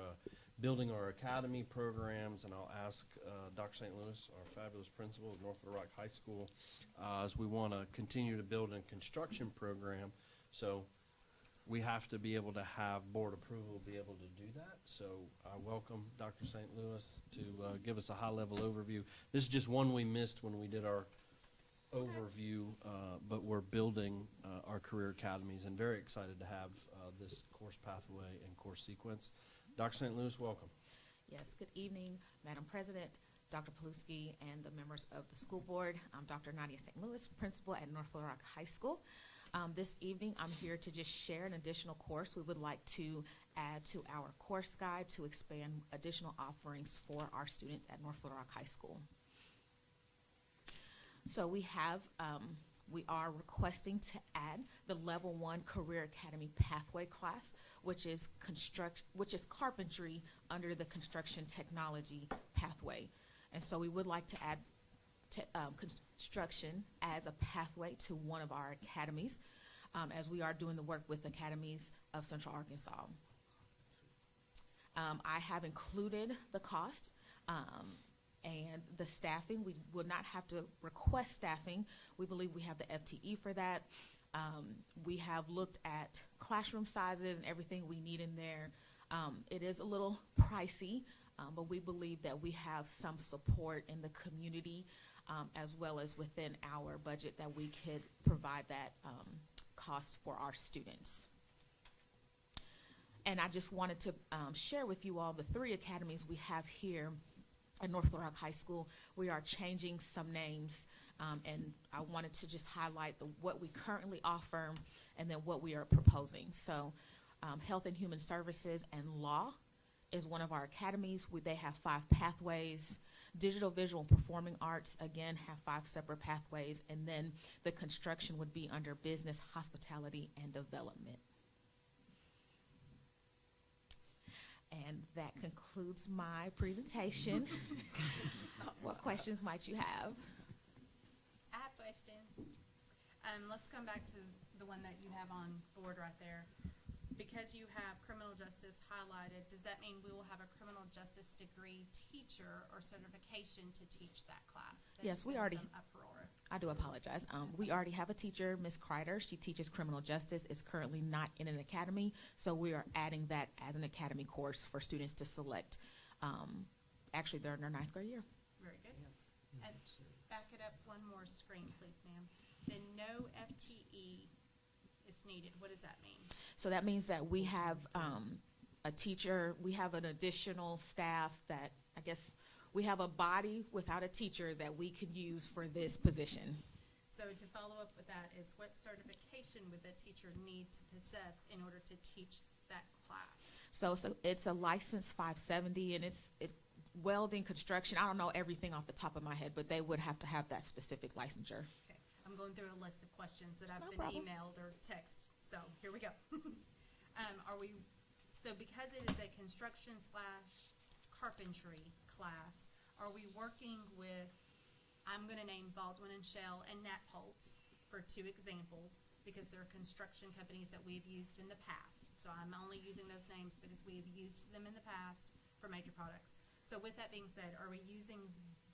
building our academy programs, and I'll ask Dr. St. Louis, our fabulous principal of North Little Rock High School, as we want to continue to build a construction program. So we have to be able to have board approval, be able to do that. So I welcome Dr. St. Louis to give us a high-level overview. This is just one we missed when we did our overview, but we're building our career academies, and very excited to have this course pathway and course sequence. Dr. St. Louis, welcome. Yes, good evening, Madam President, Dr. Paluski, and the members of the school board. I'm Dr. Nadia St. Louis, principal at North Little Rock High School. This evening, I'm here to just share an additional course we would like to add to our course guide to expand additional offerings for our students at North Little Rock High School. So we are requesting to add the Level 1 Career Academy Pathway class, which is carpentry under the construction technology pathway. And so we would like to add construction as a pathway to one of our academies, as we are doing the work with academies of Central Arkansas. I have included the cost and the staffing. We would not have to request staffing. We believe we have the FTE for that. We have looked at classroom sizes and everything we need in there. It is a little pricey, but we believe that we have some support in the community as well as within our budget that we could provide that cost for our students. And I just wanted to share with you all the 3 academies we have here at North Little Rock High School. We are changing some names, and I wanted to just highlight what we currently offer and then what we are proposing. So Health and Human Services and Law is one of our academies. They have 5 pathways. Digital, Visual, and Performing Arts, again, have 5 separate pathways. And then the construction would be under Business, Hospitality, and Development. And that concludes my presentation. What questions might you have? I have questions. Let's come back to the one that you have on board right there. Because you have criminal justice highlighted, does that mean we will have a criminal justice degree teacher or certification to teach that class? Yes, we been already. some uproar. I do apologize. We already have a teacher, Ms. Kreider. She teaches criminal justice. Is currently not in an academy, so we are adding that as an academy course for students to select. Actually, they're in their 9th grade year. Very good. And back it up one more screen, please, ma'am. The no FTE is needed. What does that mean? So that means that we have a teacher, we have an additional staff that, I guess, we have a body without a teacher that we could use for this position. So to follow up with that is what certification would the teacher need to possess in order to teach that class? So it's a license 570, and it's welding, construction. I don't know everything off the top of my head, but they would have to have that specific licensure. Okay, I'm going through a list of questions that I've No been problem. emailed or texted. So here we go. So because it is a construction / carpentry class, are we working with, I'm going to name Baldwin and Shell and Nat Holtz for 2 examples because they're construction companies that we've used in the past. So I'm only using those names because we've used them in the past for major products. So with that being said, are we using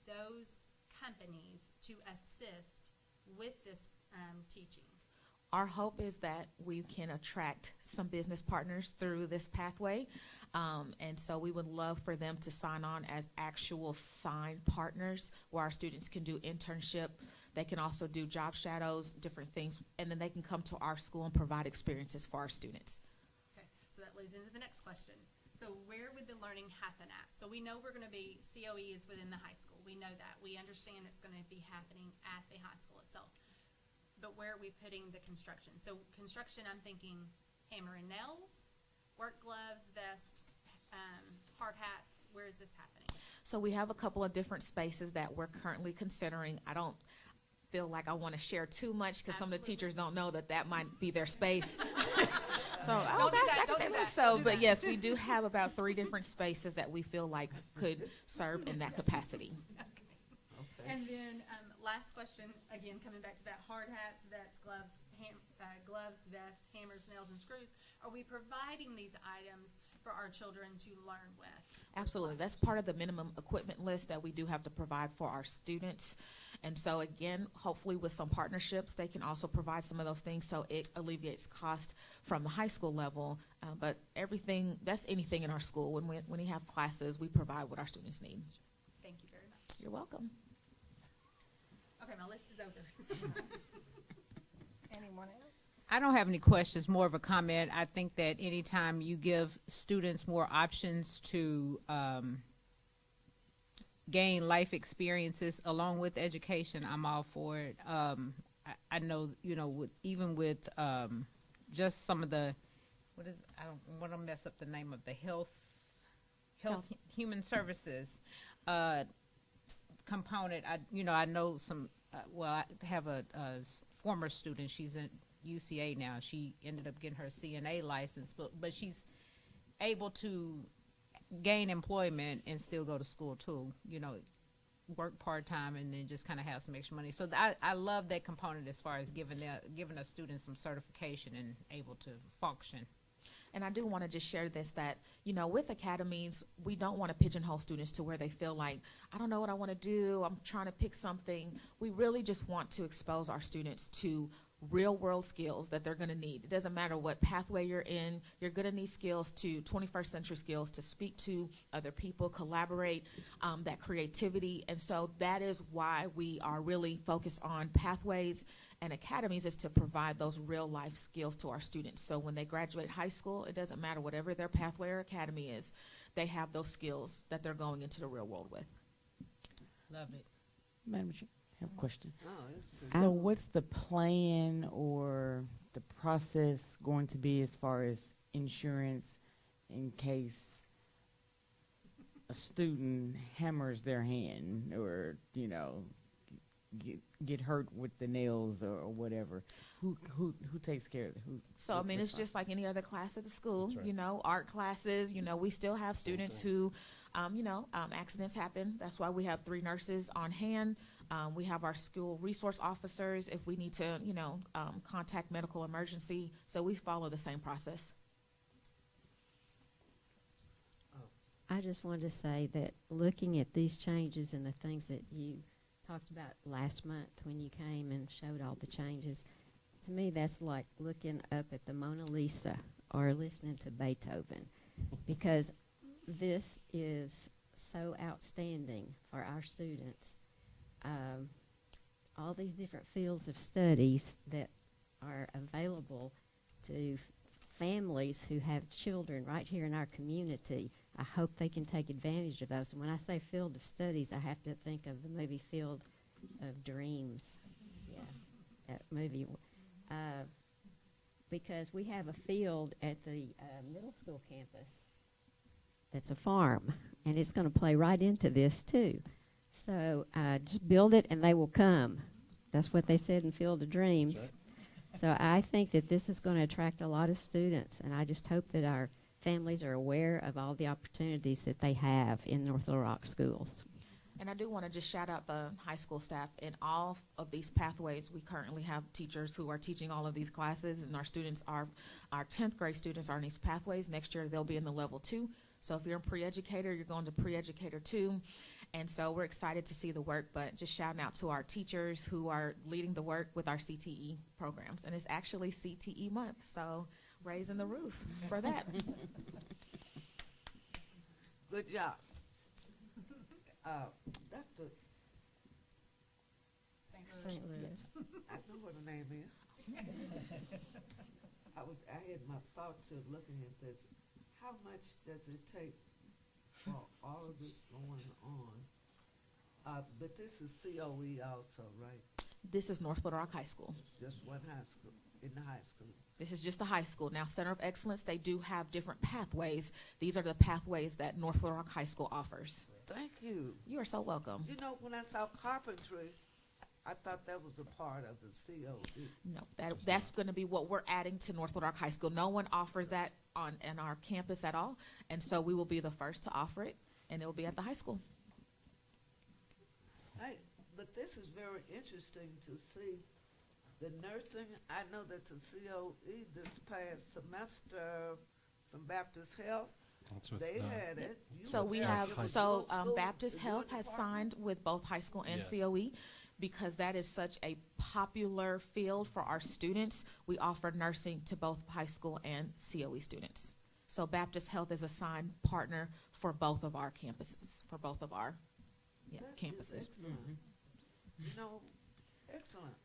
those companies to assist with this teaching? Our hope is that we can attract some business partners through this pathway. And so we would love for them to sign on as actual signed partners where our students can do internship. They can also do job shadows, different things, and then they can come to our school and provide experiences for our students. Okay, so that leads into the next question. So where would the learning happen at? So we know we're going to be, COE is within the high school. We know that. We understand it's going to be happening at the high school itself. But where are we putting the construction? So construction, I'm thinking hammer and nails, work gloves, vest, hard hats. Where is this happening? So we have a couple of different spaces that we're currently considering. I don't feel like I want to share too much because some of the teachers don't know that might be their space. So, oh gosh, I just said that. So, but yes, we do have about 3 different spaces that we feel like could serve in that capacity. Okay. And then last question, again, coming back to that, hard hats, vests, gloves, gloves, vest, hammers, nails, and screws. Are we providing these items for our children to learn with? Absolutely. That's part of the minimum equipment list that we do have to provide for our students. And so again, hopefully with some partnerships, they can also provide some of those things so it alleviates cost from the high school level. But everything, that's anything in our school. When we have classes, we provide what our students need. Thank you very much. You're welcome. Okay, my list is over. Anyone else? I don't have any questions, more of a comment. I think that anytime you give students more options to gain life experiences along with education, I'm all for it. I know, you know, even with just some of the, I don't want to mess up the name of the health human services component. I know some, I have a former student, she's in UCA now. She ended up getting her CNA license, but she's able to gain employment and still go to school too, work part-time and then just kind of have some extra money. So I love that component as far as giving a student some certification and able to function. And I do want to just share this, that, with academies, we don't want to pigeonhole students to where they feel like, I don't know what I want to do, I'm trying to pick something. We really just want to expose our students to real world skills that they're going to need. It doesn't matter what pathway you're in, you're going to need skills to 21st century skills to speak to other people, collaborate, that creativity. And so that is why we are really focused on pathways and academies, is to provide those real life skills to our students. So when they graduate high school, it doesn't matter whatever their pathway or academy is, they have those skills that they're going into the real world with. Love it. Madam Chair, I have a question. Oh, that's good. So what's the plan or the process going to be as far as insurance in case a student hammers their hand or, you know, get hurt with the nails or whatever? Who takes care of it? So, I mean, it's just like any other class at the school, That's right. you know, art classes, you know, we still have students who, accidents happen. That's why we have 3 nurses on hand. We have our school resource officers if we need to, contact medical emergency. So we follow the same process. I just wanted to say that looking at these changes and the things that you talked about last month when you came and showed all the changes, to me that's like looking up at the Mona Lisa or listening to Beethoven, because this is so outstanding for our students. All these different fields of studies that are available to families who have children right here in our community. I hope they can take advantage of those. And when I say field of studies, I have to think of the movie Field of Dreams. Yeah, that movie. Because we have a field at the middle school campus that's a farm, and it's going to play right into this too. So just build it and they will come. That's what they said in Field of Dreams. So I think that this is going to attract a lot of students, and I just hope that our families are aware of all the opportunities that they have in North Little Rock schools. And I do want to just shout out the high school staff. In all of these pathways, we currently have teachers who are teaching all of these classes, and our students are, our 10th grade students are in these pathways. Next year, they'll be in the level 2. So if you're a pre-educator, you're going to pre-educator 2. And so we're excited to see the work, but just shouting out to our teachers who are leading the work with our CTE programs. And it's actually CTE month, so raising the roof for that. Good job. Dr. St. Louis. I know what her name is. I had my thoughts of looking at this. How much does it take for all of this going on? But this is COE also, right? This is North Little Rock High School. Just one high school, in the high school. This is just the high school. Now, Center of Excellence, they do have different pathways. These are the pathways that North Little Rock High School offers. Thank you. You are so welcome. You know, when I saw carpentry, I thought that was a part of the COE. No, that's going to be what we're adding to North Little Rock High School. No one offers that on our campus at all, and so we will be the first to offer it, and it will be at the high school. But this is very interesting to see the nursing. I know that the COE this past semester from Baptist Health, they had it. So we have, Baptist Health has signed with both high school and Yes. COE. Because that is such a popular field for our students, we offer nursing to both high school and COE students. So Baptist Health is a signed partner for both of our campuses, for both of our That is campuses. excellent. You know, excellent.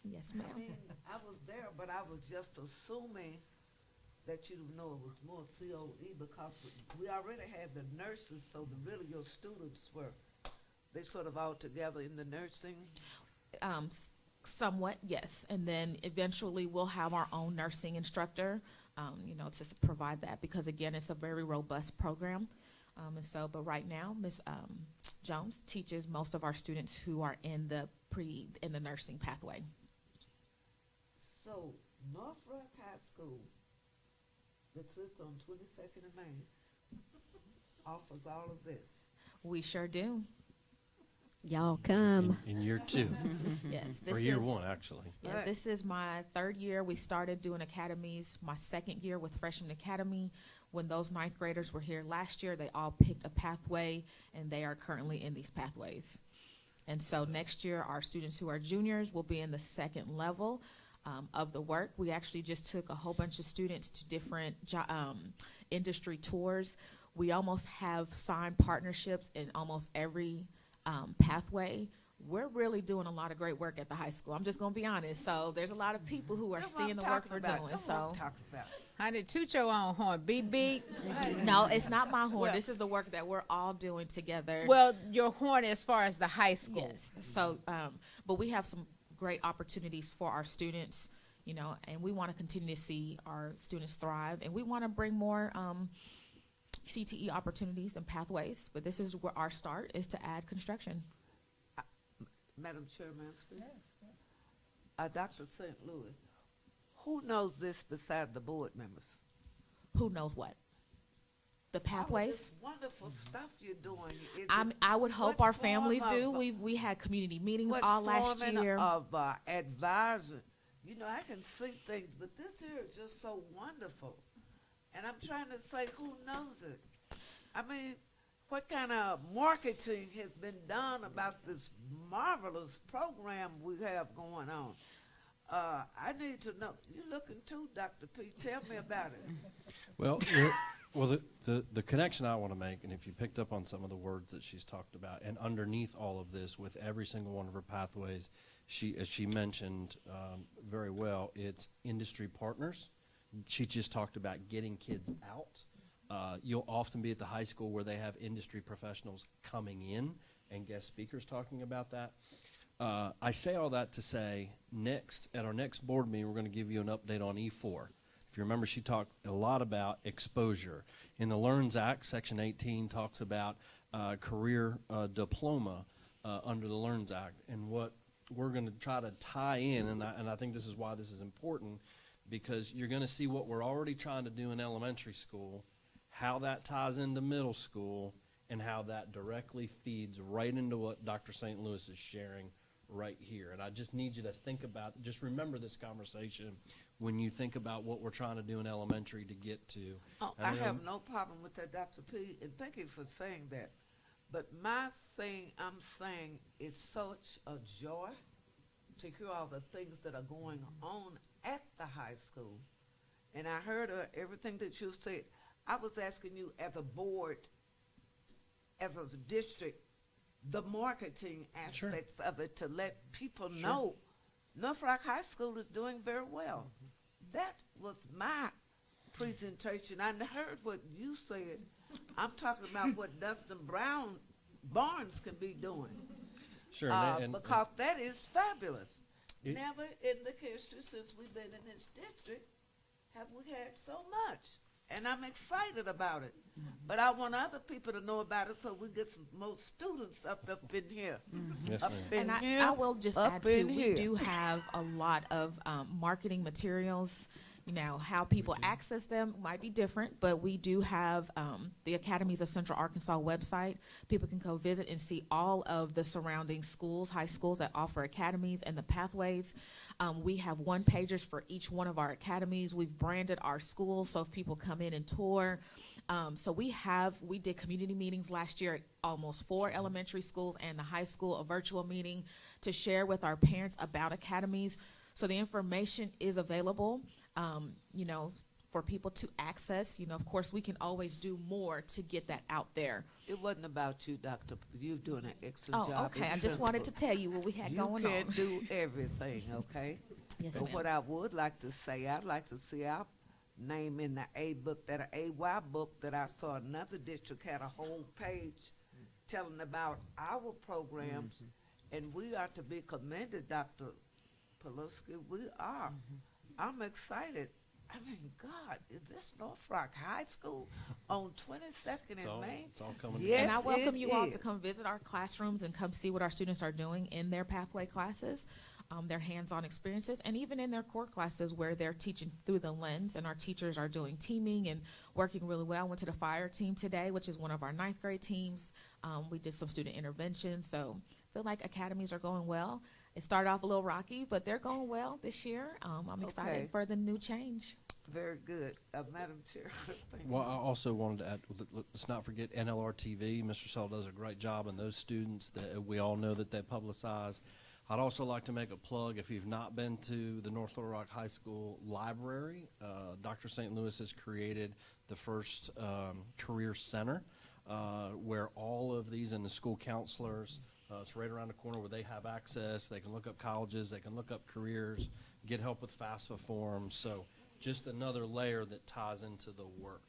Yes, I ma'am. mean, I was there, but I was just assuming that you know it was more COE because we already had the nurses, so really your students were, they sort of all together in the nursing. Somewhat, yes. And then eventually we'll have our own nursing instructor, to provide that, because again, it's a very robust program. But right now, Ms. Jones teaches most of our students who are in the nursing pathway. So North Rock High School that sits on 22nd and Main offers all of this. We sure do. Y'all come. In year 2. Yes, For year 1, actually. Yeah, Right. this is my 3rd year. We started doing academies my 2nd year with Freshman Academy. When those 9th graders were here last year, they all picked a pathway, and they are currently in these pathways. And so next year, our students who are juniors will be in the 2nd level. of the work. We actually just took a whole bunch of students to different industry tours. We almost have signed partnerships in almost every pathway. We're really doing a lot of great work at the high school. I'm just going to be honest. So there's a lot of people who are That's what I'm seeing the work talking we're about. doing. That's what So I'm talking about. Honey, toot your own horn. Beep, beep. no, it's not my horn. Well- This is the work that we're all doing together. Well, your horn as far as the high school. Yes. So, but we have some great opportunities for our students, you know, and we want to continue to see our students thrive, and we want to bring more CTE opportunities and pathways. But this is where our start is to add construction. Madam Chairman, speak. Dr. St. Louis, who knows this beside the board members? Who knows what? The All of pathways. this wonderful stuff you're doing. Is I would hope what our families form do. of- We had community meetings what all last forming year. of advisor? You know, I can see things, but this here is just so wonderful. And I'm trying to say, who knows it? I mean, what kind of marketing has been done about this marvelous program we have going on? I need to know. You're looking too, Dr. P. Tell me about it. Well, the connection I want to make, and if you picked up on some of the words that she's talked about, and underneath all of this, with every single one of her pathways, as she mentioned very well, it's industry partners. She just talked about getting kids out. You'll often be at the high school where they have industry professionals coming in and guest speakers talking about that. I say all that to say, at our next board meeting, we're going to give you an update on E4. If you remember, she talked a lot about exposure. In the LEARNS Act, Section 18 talks about career diploma under the LEARNS Act. And what we're going to try to tie in, and I think this is why this is important, because you're going to see what we're already trying to do in elementary school, how that ties into middle school, and how that directly feeds right into what Dr. St. Louis is sharing right here. And I just need you to think about, just remember this conversation when you think about what we're trying to do in elementary to get to. Oh, I have no problem with that, Dr. P., and thank you for saying that. But my thing I'm saying is such a joy to hear all the things that are going on at the high school. And I heard everything that you said. I was asking you as a board, as a district, the marketing aspects of it to let people know Norfolk High School is doing very well. That was my presentation. I heard what you said. I'm talking about what Dustin Brown Barnes can be doing. Sure. Because that is fabulous. Never in the history since we've been in this district have we had so much. And I'm excited about it. But I want other people to know about it so we get some more students up in here. Yes, Up ma'am. in And here, I will just up add too, in we here. do have a lot of marketing materials. You know, how people access them might be different, but we do have the Academies of Central Arkansas website. People can go visit and see all of the surrounding schools, high schools that offer academies and the pathways. We have one-pagers for each one of our academies. We've branded our schools, so if people come in and tour. So we did community meetings last year at almost 4 elementary schools and the high school, a virtual meeting to share with our parents about academies. So the information is available, you know, for people to access. You know, of course, we can always do more to get that out there. It wasn't about you, Doctor. You're doing an excellent Oh, job. okay. as I just wanted to principal. tell you what we had going on. You can't do everything, okay? Yes, But ma'am. what I would like to say, I'd like to see our name in the AY book that I saw another district had a whole page telling about our programs, and we are to be commended, Dr. Pulaski. We are. I'm excited. I mean, God, is this Norfolk High School on 22nd and Main? It's all coming Yes, And I welcome it you all is. to come visit our classrooms and come see what our students are doing in their pathway classes, their hands-on experiences, and even in their core classes where they're teaching through the lens, and our teachers are doing teaming and working really well. I went to the fire team today, which is one of our 9th grade teams. We did some student intervention, so I feel like academies are going well. It started off a little rocky, but they're going well this year. I'm excited Okay. for the new change. Very good. Madam Chair, thank Well, you. I also wanted to add, let's not forget NLRTV. Mr. Sell does a great job, and those students that we all know that they publicize. I'd also like to make a plug, if you've not been to the North Little Rock High School Library, Dr. St. Louis has created the first career center where all of these and the school counselors, it's right around the corner where they have access. They can look up colleges, they can look up careers, get help with FAFSA forms. So just another layer that ties into the work.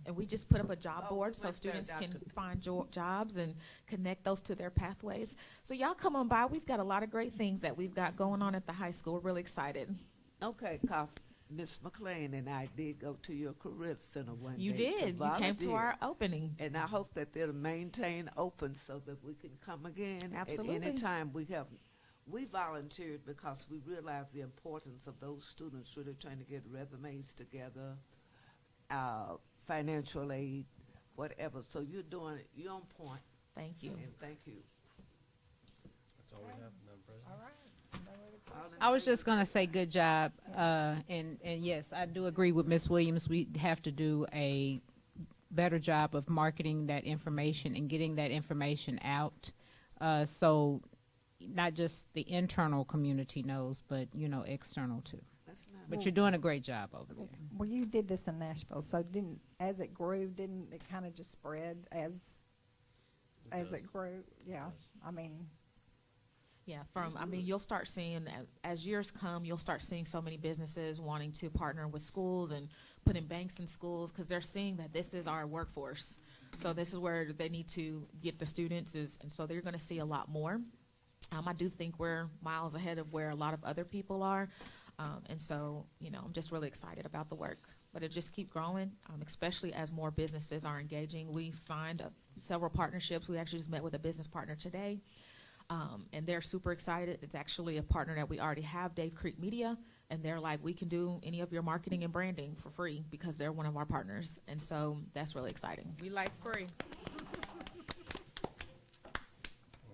And we just put up a job Oh, board we so went there, students can Dr. find jobs and connect those to their pathways. So y'all come on by. We've got a lot of great things that we've got going on at the high school. We're really excited. Okay, cause Miss McLean and I did go to your career center one You day. did. You came to our opening. And I hope that they'll maintain open so that we can come again Absolutely. at any time we have. We volunteered because we realized the importance of those students really trying to get resumes together, financial aid, whatever. So you're on point. Thank you. And thank you. That's all we have, Madam President. All right. No other All questions? in I was favor? just gonna say good job, and yes, I do agree with Ms. Williams. We have to do a better job of marketing that information and getting that information out, so not just the internal community knows, but external too. That's not But you're doing a great job over there. Well, you did this in Nashville, so as it grew, didn't it kind of just spread as does. it grew? Yeah, I mean, Yeah, you'll start seeing, as years come, you'll start seeing so many businesses wanting to partner with schools and put in banks in schools because they're seeing that this is our workforce. So this is where they need to get the students, and so they're going to see a lot more. I do think we're miles ahead of where a lot of other people are. And so, I'm just really excited about the work. But it just keep growing, especially as more businesses are engaging. We signed several partnerships. We actually just met with a business partner today. And they're super excited. It's actually a partner that we already have, Dave Creek Media, and they're like, we can do any of your marketing and branding for free because they're one of our partners. And so that's really exciting. We like free.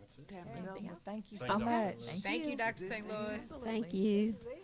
That's it. Time to yeah, go. Anything well, else? thank you Thank so you, Dr. much. Lewis. Thank you, Dr. St. Louis. Absolutely. Thank you.